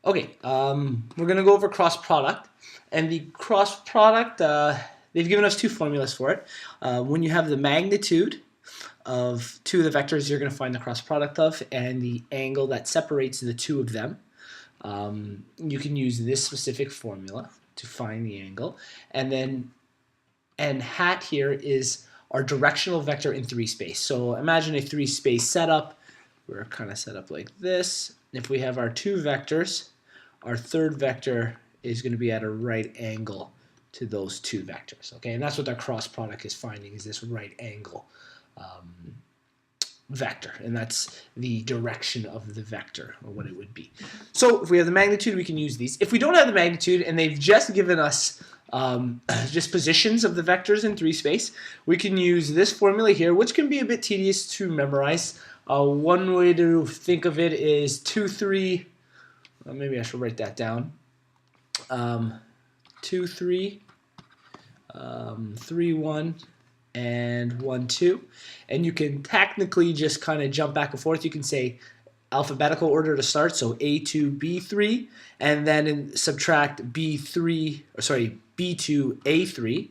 Okay, we're going to go over cross product. And the cross product, they've given us two formulas for it. When you have the magnitude of two of the vectors you're going to find the cross product of, and the angle that separates the two of them, you can use this specific formula to find the angle. And then hat here is our directional vector in 3 space. So imagine a 3 space setup. We're kind of set up like this. If we have our two vectors, our third vector is going to be at a right angle to those two vectors. Okay, and that's what that cross product is finding, is this right angle vector, and that's the direction of the vector, or what it would be. So if we have the magnitude, we can use these. If we don't have the magnitude and they've just given us just positions of the vectors in 3 space, we can use this formula here, which can be a bit tedious to memorize. One way to think of it is 2, 3, maybe I should write that down. 2, 3, 3, 1, and 1, 2. And you can technically just kind of jump back and forth. You can say alphabetical order to start, so A2, B3, and then subtract B2, A3.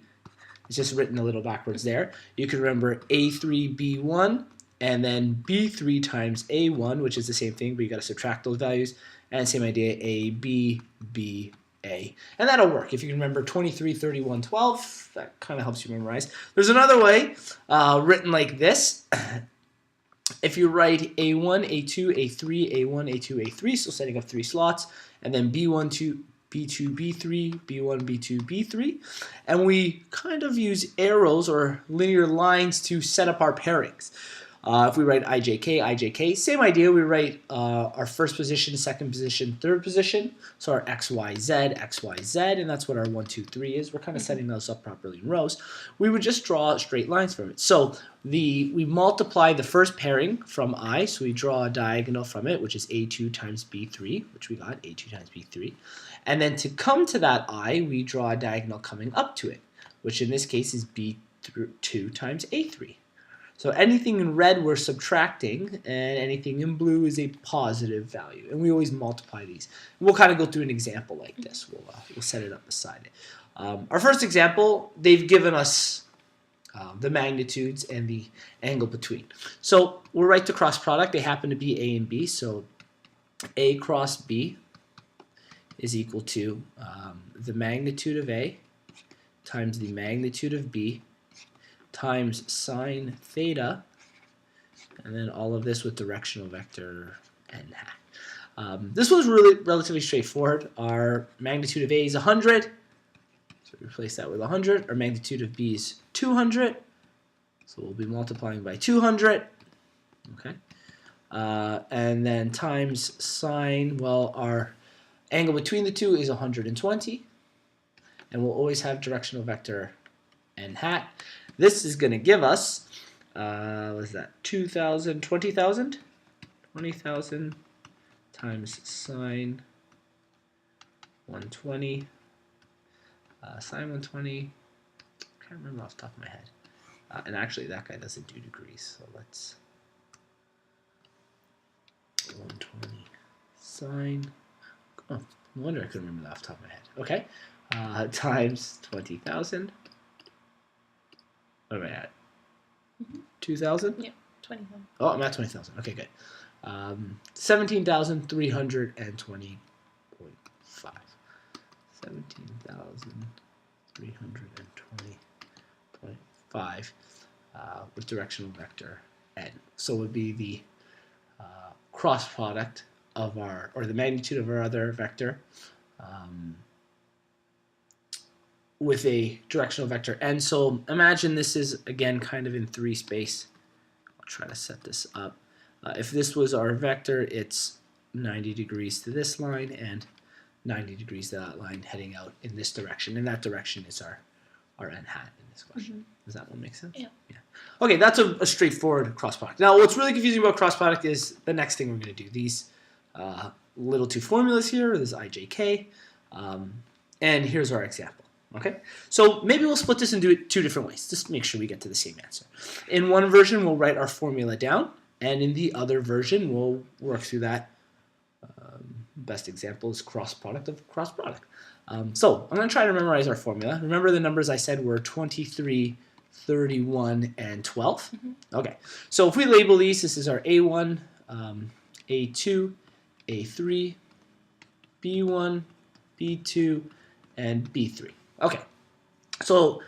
It's just written a little backwards there. You can remember A3, B1, and then B3 times A1, which is the same thing, but you got to subtract those values. And same idea, A, B, B, A. And that'll work. If you can remember 23, 31, 12, that kind of helps you memorize. There's another way, written like this. If you write A1, A2, A3, A1, A2, A3, so setting up 3 slots, and then B1, B2, B3, B1, B2, B3, and we kind of use arrows or linear lines to set up our pairings. If we write IJK, IJK, same idea. We write our first position, second position, third position. So our XYZ, XYZ, and that's what our 1, 2, 3 is. We're kind of setting those up properly in rows. We would just draw straight lines from it. So we multiply the first pairing from I, so we draw a diagonal from it, which is A2 times B3, which we got, A2 times B3. And then to come to that I, we draw a diagonal coming up to it, which in this case is B2 times A3. So anything in red we're subtracting, and anything in blue is a positive value. And we always multiply these. We'll kind of go through an example like this. We'll set it up beside it. Our first example, they've given us the magnitudes and the angle between. So we'll write the cross product. They happen to be A and B. So A cross B is equal to the magnitude of A times the magnitude of B times sine theta, and then all of this with directional vector n hat. This was really relatively straightforward. Our magnitude of A is 100, so we replace that with 100. Our magnitude of B is 200, so we'll be multiplying by 200. Okay, and then times sine, well, our angle between the two is 120, and we'll always have directional vector n hat. This is going to give us, what is that, 2,000, 20,000? 20,000 times sine 120, sine 120, I can't remember off the top of my head. And actually that guy doesn't do degrees, so let's, 120 sine, oh, no wonder I couldn't remember that off the top of my head. Okay, times 20,000. What am I at? 2,000? Yeah, 20,000. Oh, I'm at 20,000. Okay, good. 17,320.5. 17,320.5 with directional vector n. So it would be the cross product of our, or the magnitude of our other vector, with a directional vector n. So imagine this is, again, kind of in 3 space. I'll try to set this up. If this was our vector, it's 90 degrees to this line and 90 degrees to that line heading out in this direction. And that direction is our n hat in this question. Does that one make sense? Yeah. Okay, that's a straightforward cross product. Now, what's really confusing about cross product is the next thing we're going to do. These little 2 formulas here, this IJK, and here's our example. Okay, so maybe we'll split this and do it 2 different ways. Just make sure we get to the same answer. In one version, we'll write our formula down, and in the other version, we'll work through that Best example is cross product of cross product. So I'm going to try to memorize our formula. Remember the numbers I said were 23, 31, and 12? Okay, so if we label these, this is our A1, A2, A3, B1, B2, and B3. Okay, so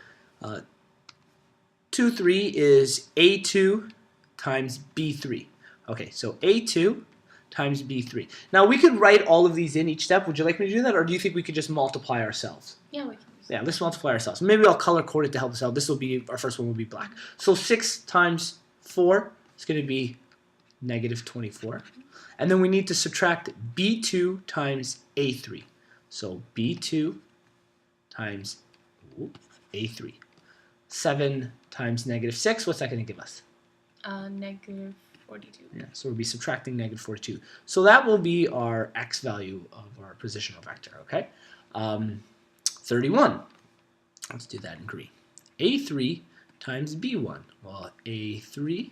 2, 3 is A2 times B3. Okay, so A2 times B3. Now we could write all of these in each step. Would you like me to do that, or do you think we could just multiply ourselves? Yeah, we can. Yeah, let's multiply ourselves. Maybe I'll color code it to help us out. This will be, our first one will be black. So 6 times 4 is going to be negative 24. And then we need to subtract B2 times A3. So B2 times A3. 7 times negative 6, what's that going to give us? Negative 42. Yeah, so we'll be subtracting negative 42. So that will be our x value of our positional vector, okay? 31. Let's do that in green. A3 times B1. Well, A3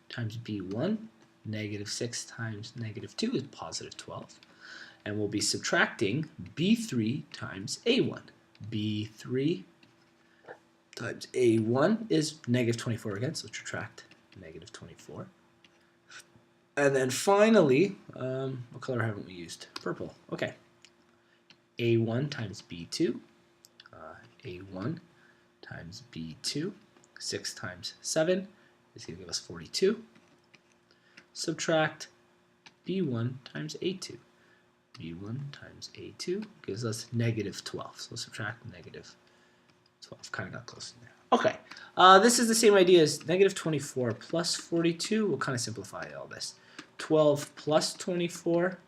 times B1, negative 6 times negative 2 is positive 12. And we'll be subtracting B3 times A1. B3 times A1 is negative 24 again, so subtract negative 24. And then finally, what color haven't we used? Purple. Okay. A1 times B2. A1 times B2. 6 times 7 is going to give us 42. Subtract B1 times A2. B1 times A2 gives us negative 12. So subtract negative 12. Kind of got close in there. Okay. This is the same idea as negative 24 plus 42. We'll kind of simplify all this. 12 plus 24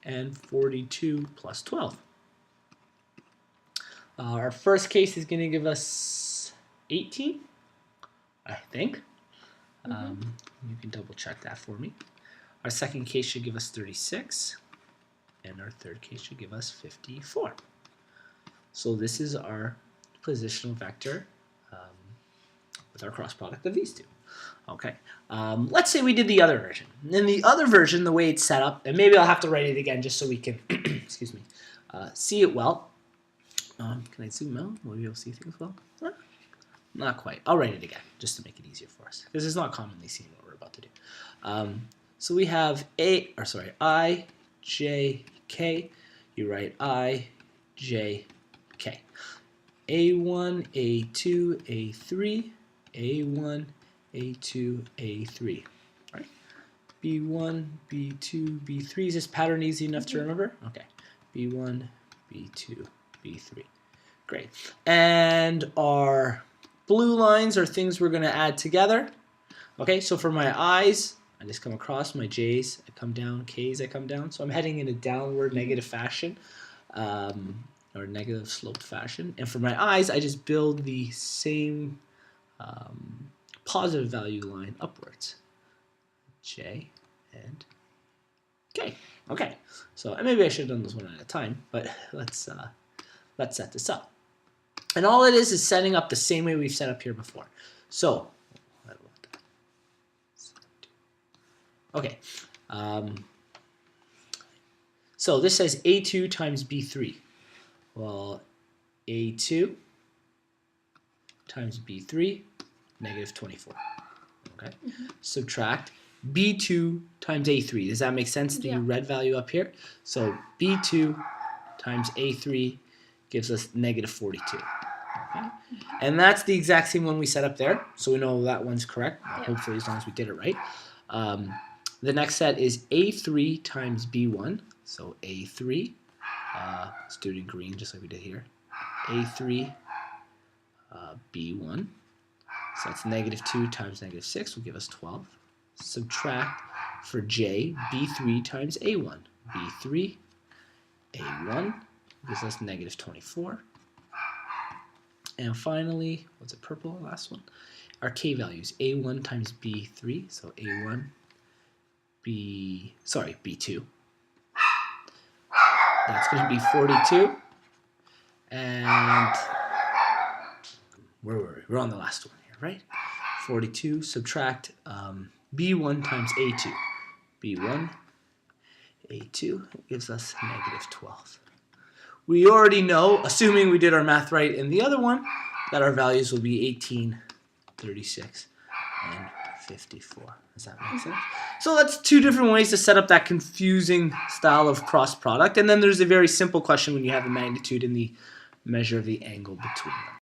and 42 plus 12. Our first case is going to give us 18, I think. You can double check that for me. Our second case should give us 36, and our third case should give us 54. So this is our positional vector with our cross product of these two. Okay, let's say we did the other version. In the other version, the way it's set up, and maybe I'll have to write it again just so we can, excuse me, see it well. Can I zoom out? Will we be able to see things well? Not quite. I'll write it again just to make it easier for us, because it's not commonly seen what we're about to do. So we have I, J, K. You write I, J, K. A1, A2, A3, A1, A2, A3. Right? B1, B2, B3. Is this pattern easy enough to remember? Okay. B1, B2, B3. Great. And our blue lines are things we're going to add together. Okay, so for my I's, I just come across, my J's, I come down, K's, I come down. So I'm heading in a downward negative fashion, or negative sloped fashion. And for my I's, I just build the same positive value line upwards. J and K. Okay, so and maybe I should have done this one at a time, but let's set this up. And all it is setting up the same way we've set up here before. So, okay, so this says A2 times B3. Well, A2 times B3, negative 24. Okay, subtract B2 times A3. Does that make sense? The red value up here. So B2 times A3 gives us negative 42. Okay? And that's the exact same one we set up there. So we know that one's correct, hopefully, as long as we did it right. The next set is A3 times B1. So A3, let's do it in green just like we did here. A3, B1. So that's negative 2 times negative 6 will give us 12. Subtract for J, B3 times A1. B3, A1 gives us negative 24. And finally, what's it, purple, last one? Our K values, A1 times B3, so A1, B2. That's going to be 42. And where were we? We're on the last one here, right? 42, subtract B1 times A2. B1 A2 gives us negative 12. We already know, assuming we did our math right in the other one, that our values will be 18, 36, and 54. Does that make sense? So that's two different ways to set up that confusing style of cross product. And then there's a very simple question when you have a magnitude and the measure of the angle between them.